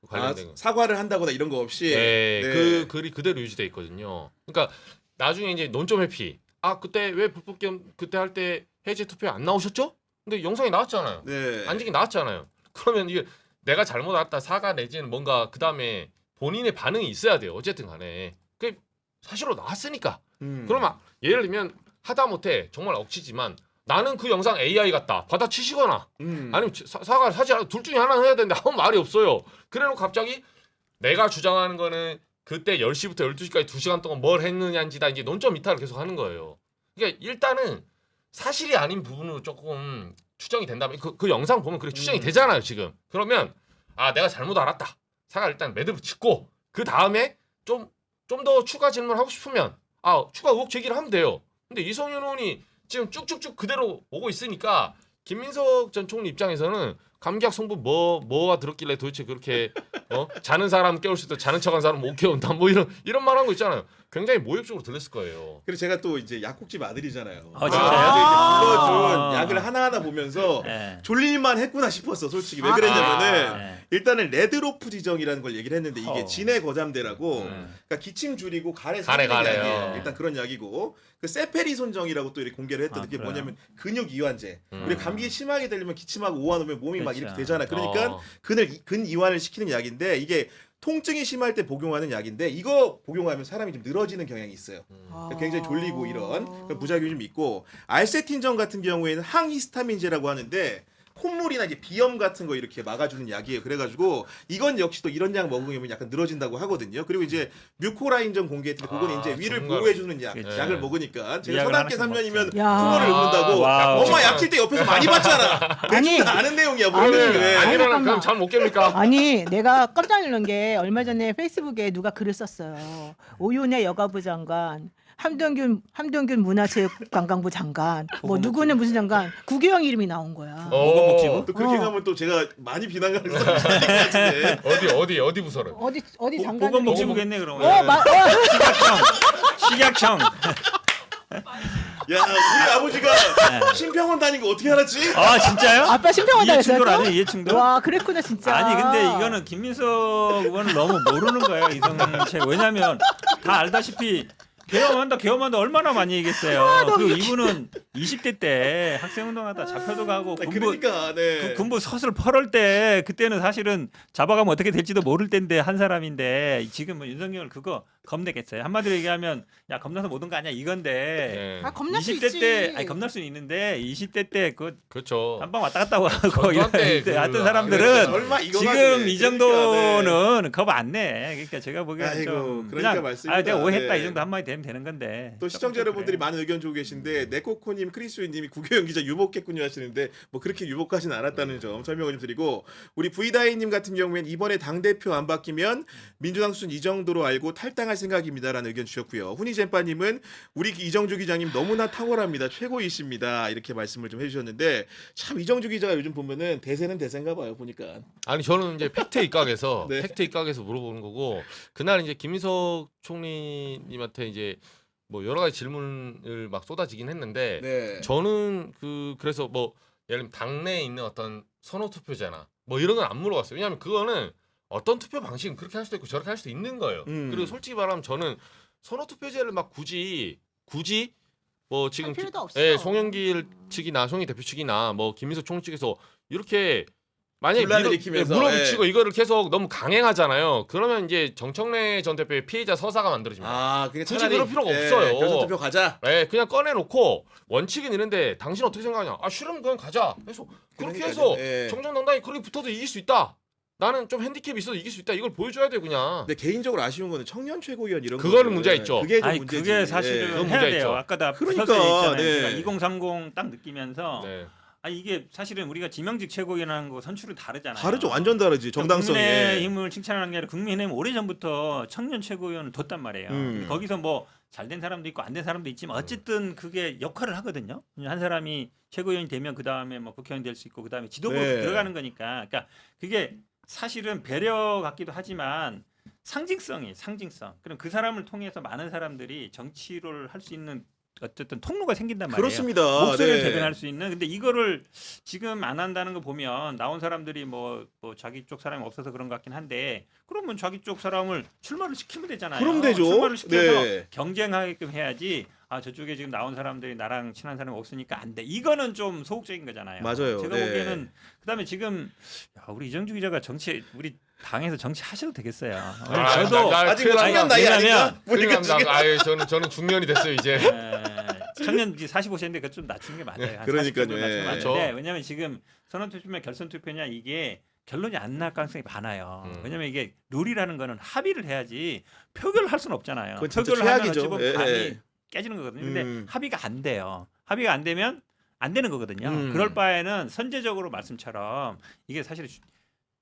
관련된 거. 사과를 한다거나 이런 거 없이 네, 네. 그 글이 그대로 유지돼 있거든요. 그러니까 나중에 이제 논점 회피. 그때 왜 불법 겸 그때 할 때 해제 투표 안 나오셨죠? 근데 영상이 나왔잖아요. 네. 안직이 나왔잖아요. 그러면 이게 내가 잘못 알았다 사과 내지는 뭔가 그 다음에 본인의 반응이 있어야 돼요. 어쨌든 간에 그 사실로 나왔으니까. 그러면 예를 들면 하다못해 정말 억지지만 나는 그 영상 AI 같다 받아치시거나 아니면 사과를 하지 않아 둘 중에 하나는 해야 되는데 아무 말이 없어요. 그래놓고 갑자기 내가 주장하는 거는 그때 10시부터 12시까지 2시간 동안 뭘 했느냐인지다 이제 논점 이탈을 계속 하는 거예요. 그러니까 일단은 사실이 아닌 부분으로 조금 추정이 된다면 그 영상 보면 그렇게 추정이 되잖아요 지금. 그러면 내가 잘못 알았다. 사과 일단 매듭을 짓고 그 다음에 좀 더 추가 질문하고 싶으면 추가 의혹 제기를 하면 돼요. 근데 이성윤 의원이 지금 쭉쭉쭉 그대로 오고 있으니까 김민석 전 총리 입장에서는 감기약 성분 뭐가 들었길래 도대체 그렇게 자는 사람 깨울 수 있다 자는 척한 사람 못 깨운다 뭐 이런 말한 거 있잖아요. 굉장히 모욕적으로 들렸을 거예요. 그래서 제가 또 이제 약국집 아들이잖아요. 진짜요? 이렇게 불러준 아. 약을 하나하나 보면서 네. 졸릴만 했구나 싶었어. 솔직히 왜 아, 그랬냐면은 네. 일단은 레드로프 지정이라는 걸 얘기를 했는데 이게 진해 거잠대라고 그러니까 기침 줄이고 가래 가래요. 약이에요. 일단 그런 약이고 그 세페리손정이라고 또 이렇게 공개를 했던 게 그래요? 뭐냐면 근육 이완제. 우리 감기 심하게 들리면 기침하고 오한오면 몸이 막 그렇죠. 이렇게 되잖아. 그러니까 근 이완을 시키는 약인데 이게 통증이 심할 때 복용하는 약인데 이거 복용하면 사람이 좀 늘어지는 경향이 있어요. 그러니까 굉장히 졸리고 이런 그런 부작용이 좀 있고 알세틴정 같은 경우에는 항히스타민제라고 하는데 콧물이나 이제 비염 같은 거 이렇게 막아주는 약이에요. 그래가지고 이건 역시 또 이런 약 먹으면 약간 늘어진다고 하거든요. 그리고 이제 뮤코라인전 공개했는데 그건 이제 위를 정말. 보호해주는 약, 그치. 약을 먹으니까 제가 약을 서당계 하나씩 3년이면 야. 풍어를 읊는다고 와우. 엄마 약칠 때 옆에서 많이 봤잖아. 아니. 대충 다 아는 내용이야. 아니, 보면은. 아니, 아니면 잠깐만. 그럼 잠 못 깹니까? 아니 내가 깜짝 놀란 게 얼마 전에 페이스북에 누가 글을 썼어요. 오윤혜 여가부 장관, 함동균 문화체육관광부 장관, 뭐 누구는 무슨 장관, 구규영 이름이 나온 거야. 보건복지부? 또 그렇게 어. 가면 또 제가 많이 비난하는 사람이 있을 것 같은데. 어디 부서를? 어디 장관? 보건복지부겠네 그럼. 맞. 식약청. 야, 우리 아버지가 신병원 다닌 거 어떻게 알았지? 아 진짜요? 아빠 신평원 다녔어요. 이해충돌 또? 아니에요 이해충돌? 와 그랬구나 진짜. 아니 근데 이거는 김민석 의원은 너무 모르는 거예요 이성채. 왜냐면 다 알다시피 개엄한다 얼마나 많이 얘기했어요. 그리고 이분은 20대 때 학생운동하다 잡혀도 가고 그러니까 네. 군부 서슬 펄을 때 그때는 사실은 잡아가면 어떻게 될지도 모를 때인데 한 사람인데 지금 뭐 윤석열 그거 겁내겠어요. 한마디로 얘기하면 야 겁나서 못 온 거 아니야 이건데 아 겁날 수 20대 있지. 때 아니 겁날 수는 있는데 20대 때 그 그렇죠. 한방 왔다 갔다 하고 전두환 때 이런데 그 하여튼 안 사람들은 얼마 이거 지금 가지고 이 그러니까, 네. 정도는 겁 안 내. 그러니까 제가 보기에는 아이고, 좀 그러니까 그냥 말씀입니다. 아 내가 오해했다 네. 이 정도 한마디 되면 되는 건데 또 시청자 여러분들이 많은 의견 주고 계신데 네코코님, 크리스우님이 구교영 기자 유복했군요 하시는데 뭐 그렇게 유복하지는 않았다는 점 설명을 좀 드리고 우리 브이다이님 같은 경우에는 이번에 당 대표 안 바뀌면 민주당 수준 이 정도로 알고 탈당할 생각입니다라는 의견 주셨고요. 훈이젠빠님은 우리 이정주 기자님 너무나 탁월합니다. 최고이십니다. 이렇게 말씀을 좀 해주셨는데 참 이정주 기자가 요즘 보면은 대세는 대세인가 봐요 보니까. 아니 저는 이제 팩트 입각에서 네. 팩트 입각에서 물어보는 거고 그날 이제 김민석 총리님한테 이제 뭐 여러 가지 질문을 막 쏟아지긴 했는데 네. 저는 그래서 뭐 예를 들면 당내에 있는 어떤 선호 투표제나 뭐 이런 건 안 물어봤어요. 왜냐하면 그거는 어떤 투표 방식은 그렇게 할 수도 있고 저렇게 할 수도 있는 거예요. 그리고 솔직히 말하면 저는 선호 투표제를 막 굳이 뭐 지금 할 필요도 없어. 예, 송영길 측이나 송영길 대표 측이나 뭐 김민석 총리 측에서 이렇게 만약에 분란을 일으키면서, 물어붙이고 이거를 계속 너무 강행하잖아요. 그러면 이제 정청래 전 대표의 피해자 서사가 만들어집니다. 아, 그게 굳이 차라리 그럴 필요가 없어요. 결선 투표 가자. 네, 그냥 꺼내놓고 원칙은 이런데 당신 어떻게 생각하냐? 아 싫으면 그냥 가자. 그래서 그렇게 그러니까요. 해서 예. 정정당당히 그렇게 붙어도 이길 수 있다. 나는 좀 핸디캡이 있어도 이길 수 있다. 이걸 보여줘야 돼 그냥. 근데 개인적으로 아쉬운 거는 청년 최고위원 이런 그거는 거는 문제가 있죠. 그게 좀 아니 문제지. 그게 사실은 그건 해야 문제가 돼요. 있죠. 아까 다 그러니까, 부서져 있잖아요. 네. 제가 2030 딱 느끼면서 네. 아 이게 사실은 우리가 지명직 최고위원하는 거 선출이 다르잖아요. 다르죠. 완전 다르지. 정당성이. 국민의힘을 칭찬하는 게 아니라 국민의힘 오래전부터 청년 최고위원을 뒀단 말이에요. 거기서 뭐 잘된 사람도 있고 안 된 사람도 있지만 어쨌든 그게 역할을 하거든요. 한 사람이 최고위원이 되면 그 다음에 뭐 국회의원 될 수 있고 그 다음에 지도부로 네. 들어가는 거니까. 그러니까 그게 사실은 배려 같기도 하지만 상징성. 그럼 그 사람을 통해서 많은 사람들이 정치를 할 수 있는 어쨌든 통로가 생긴단 말이에요. 그렇습니다. 목소리를 네. 대변할 수 있는. 근데 이거를 지금 안 한다는 거 보면 나온 사람들이 뭐 자기 쪽 사람이 없어서 그런 것 같긴 한데 그러면 자기 쪽 사람을 출마를 시키면 되잖아요. 그럼 되죠. 출마를 시켜서 네. 경쟁하게끔 해야지. 아 저쪽에 지금 나온 사람들이 나랑 친한 사람이 없으니까 안 돼. 이거는 좀 소극적인 거잖아요. 맞아요. 제가 네. 보기에는 그다음에 지금 야, 우리 이정주 기자가 우리 당에서 정치 하셔도 되겠어요. 저도 아직 뭐 청년 나이 왜냐면 아닌가? 우리가 지금 아예 저는 중년이 됐어요 이제. 청년 이제 45세인데 그거 좀 낮추는 게 맞아요. 한 그러니까요. 40 정도 낮추면 안 그렇죠. 되는데 왜냐면 지금 선언 투표냐 결선 투표냐 이게 결론이 안 날 가능성이 많아요. 왜냐면 이게 룰이라는 거는 합의를 해야지 표결을 할 수는 없잖아요. 그건 진짜 표결을 하면 최악이죠. 어찌 보면 예, 감이 예. 깨지는 거거든요. 근데 음. 합의가 안 돼요. 합의가 안 되면 안 되는 거거든요. 그럴 바에는 선제적으로 말씀처럼 이게 사실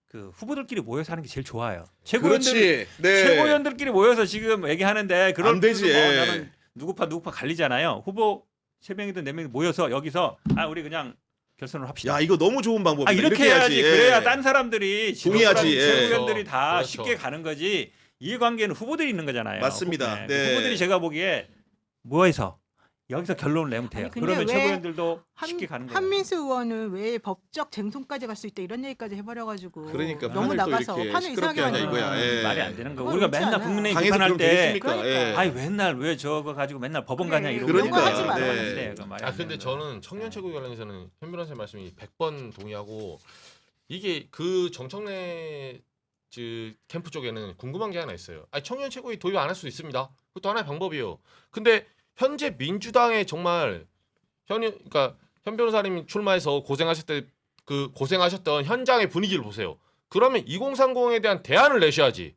그 후보들끼리 모여서 하는 게 제일 좋아요. 그렇지. 네. 최고위원들끼리 모여서 지금 얘기하는데 그럴 안 되지. 때도 뭐 예. 나는 누구파 갈리잖아요. 후보 3명이든 4명이 모여서 여기서 우리 그냥 결선을 합시다. 야, 이거 너무 좋은 방법이다. 이렇게 해야지. 예. 그래야 딴 사람들이 동의하지, 지도부랑 예. 최고위원들이 다 그렇죠. 쉽게 가는 거지. 이해관계는 후보들이 있는 거잖아요. 맞습니다. 그 네. 후보들이 제가 보기에 뭐해서 여기서 결론을 내면 돼요. 아니, 근데 그러면 왜 최고위원들도 쉽게 가는 거예요. 한민수 의원은 왜 법적 쟁송까지 갈 수 있다 이런 얘기까지 해버려가지고 그러니까 너무 판을 또 나가서 이렇게 판을 이상하게 시끄럽게 하냐 만드는 이거야. 거예요. 예. 말이 안 되는 거. 그건 우리가 그렇지 맨날 않아요. 국민의힘 당에서 비판할 그럼 때 되겠습니까? 그러니까. 예. 아니 맨날 왜 저거 가지고 맨날 법원 그래, 가냐 이러고 그런 거 하지 그러니까, 말아요. 네. 말이 안 아 근데 되는 저는 거예요. 청년 최고위 관련해서는 현 변호사님 말씀이 100번 동의하고 이게 그 정청래 캠프 쪽에는 궁금한 게 하나 있어요. 아니 청년 최고위 도입 안 할 수도 있습니다. 그것도 하나의 방법이에요. 근데 현재 민주당에 정말 그러니까 현 변호사님이 출마해서 고생하셨던 현장의 분위기를 보세요. 그러면 2030에 대한 대안을 내셔야지.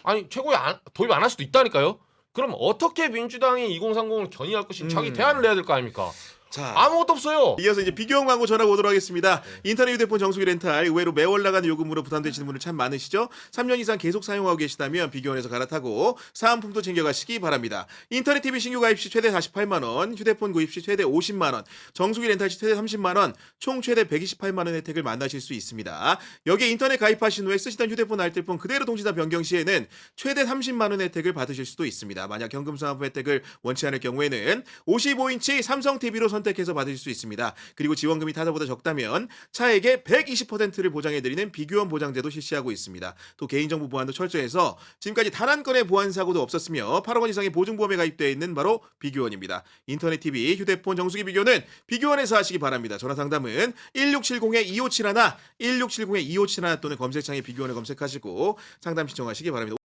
아니 최고위 도입 안 할 수도 있다니까요. 그럼 어떻게 민주당이 2030을 견인할 것인지 자기 대안을 내야 될 거 아닙니까? 자, 아무것도 없어요. 이어서 이제 비교형 광고 전화 보도록 하겠습니다. 인터넷 휴대폰 정수기 렌탈 의외로 매월 나가는 요금으로 부담되시는 분들 참 많으시죠? 3년 이상 계속 사용하고 계시다면 비교원에서 갈아타고 사은품도 챙겨가시기 바랍니다. 인터넷 TV 신규 가입 시 최대 48만 원, 휴대폰 구입 시 최대 50만 원, 정수기 렌탈 시 최대 30만 원, 총 최대 128만 원 혜택을 만나실 수 있습니다. 여기에 인터넷 가입하신 후에 쓰시던 휴대폰 알뜰폰 그대로 통신사 변경 시에는 최대 30만 원 혜택을 받으실 수도 있습니다. 만약 현금 수화부 혜택을 원치 않을 경우에는 55인치 삼성 TV로 선택해서 받으실 수 있습니다. 그리고 지원금이 타사보다 적다면 차액의 120%를 보장해드리는 비교원 보장제도 실시하고 있습니다. 또 개인정보 보안도 철저해서 지금까지 단 한 건의 보안 사고도 없었으며 8억 원 이상의 보증보험에 가입되어 있는 바로 비교원입니다. 인터넷 TV, 휴대폰 정수기 비교는 비교원에서 하시기 바랍니다. 전화 상담은 1670-2571, 1670-2571 또는 검색창에 비교원을 검색하시고 상담 신청하시기 바랍니다.